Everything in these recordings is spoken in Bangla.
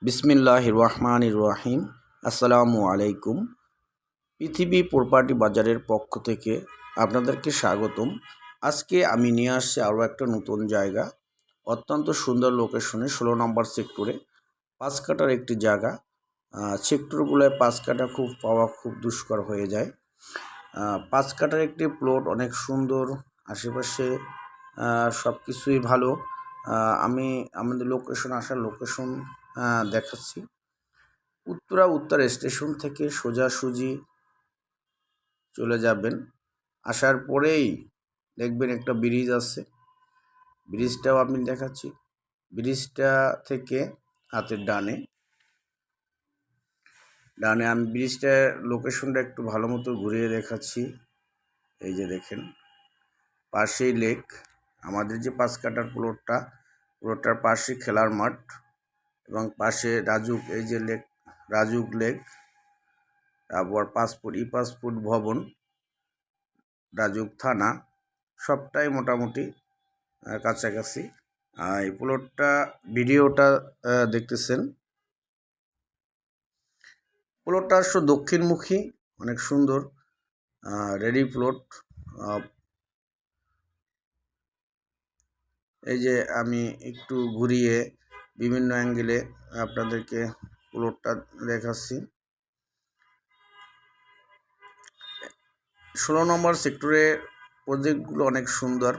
বিসমিল্লাহির রহমানির রহিম। আসসালামু আলাইকুম। পৃথিবী প্রপার্টি বাজারের পক্ষ থেকে আপনাদেরকে স্বাগতম। আজকে আমি নিয়ে আসছি আরও একটা নতুন জায়গা, অত্যন্ত সুন্দর লোকেশনে, 16 নম্বর সেক্টরে 5 কাঠার একটি জায়গা। সেক্টরগুলোয় 5 কাঠা পাওয়া খুব দুষ্কর হয়ে যায়। 5 কাঠার একটি প্লট, অনেক সুন্দর, আশেপাশে সব কিছুই ভালো। আমি আমাদের আসার লোকেশন দেখাচ্ছি। উত্তরা স্টেশন থেকে সোজাসুজি চলে যাবেন। আসার পরেই দেখবেন একটা ব্রিজ আছে, ব্রিজটাও আমি দেখাচ্ছি। ব্রিজটা থেকে হাতের ডানে আমি ব্রিজটার লোকেশনটা একটু ভালো মতো ঘুরিয়ে দেখাচ্ছি। এই যে দেখেন, পাশেই লেক। আমাদের যে 5 কাঠার প্লটটার পাশে খেলার মাঠ এবং পাশে রাজুক, এই যে লেক, রাজুক লেক। তারপর পাসপোর্ট ভবন, রাজুক থানা, সবটাই মোটামুটি কাছাকাছি। এই ভিডিওটা দেখতেছেন, প্লটটা দক্ষিণমুখী, অনেক সুন্দর, রেডি প্লট। এই যে আমি একটু ঘুরিয়ে বিভিন্ন অ্যাঙ্গেলে আপনাদেরকে প্লটটা দেখাচ্ছি। 16 নম্বর সেক্টরে প্রজেক্টগুলো অনেক সুন্দর,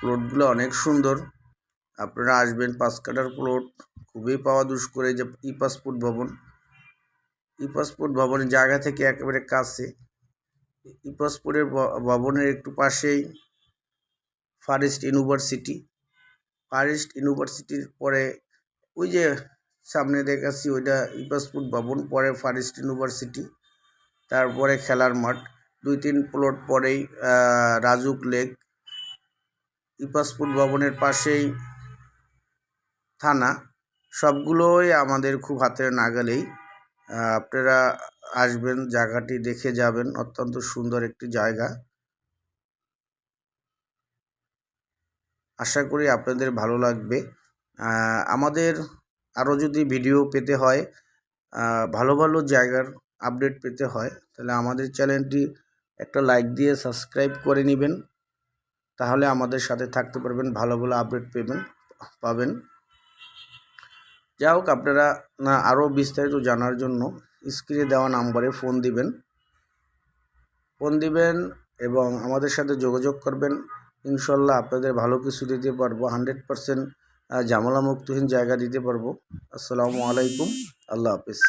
প্লটগুলো অনেক সুন্দর। আপনারা আসবেন। 5 কাঠার প্লট খুবই পাওয়া দুষ্কর। এই যে ই পাসপোর্ট ভবনের জায়গা থেকে একেবারে কাছে। ই পাসপোর্টের ভবনের একটু পাশেই ফরেস্ট ইউনিভার্সিটির পরে ওই যে সামনে দেখাচ্ছি, ওইটা ই পাসপোর্ট ভবন, পরে ফরেস্ট ইউনিভার্সিটি, তারপরে খেলার মাঠ। 2-3 প্লট পরেই রাজুক লেক। ই পাসপোর্ট ভবনের পাশেই থানা। সবগুলোই আমাদের খুব হাতের নাগালেই। আপনারা আসবেন, জায়গাটি দেখে যাবেন। অত্যন্ত সুন্দর একটি জায়গা। আশা করি আপনাদের ভালো লাগবে। আমাদের আরও যদি ভিডিও পেতে হয়, ভালো ভালো জায়গার আপডেট পেতে হয়, তাহলে আমাদের চ্যানেলটি একটা লাইক দিয়ে সাবস্ক্রাইব করে নেবেন। তাহলে আমাদের সাথে থাকতে পারবেন, ভালো ভালো আপডেট পাবেন। যাই হোক, আপনারা আরও বিস্তারিত জানার জন্য স্ক্রিনে দেওয়া নাম্বারে ফোন দিবেন এবং আমাদের সাথে যোগাযোগ করবেন। ইনশাল্লাহ আপনাদের ভালো কিছু দিতে পারবো, 100% ঝামেলা মুক্তহীন জায়গা দিতে পারবো। আসসালামু আলাইকুম, আল্লাহ হাফিজ।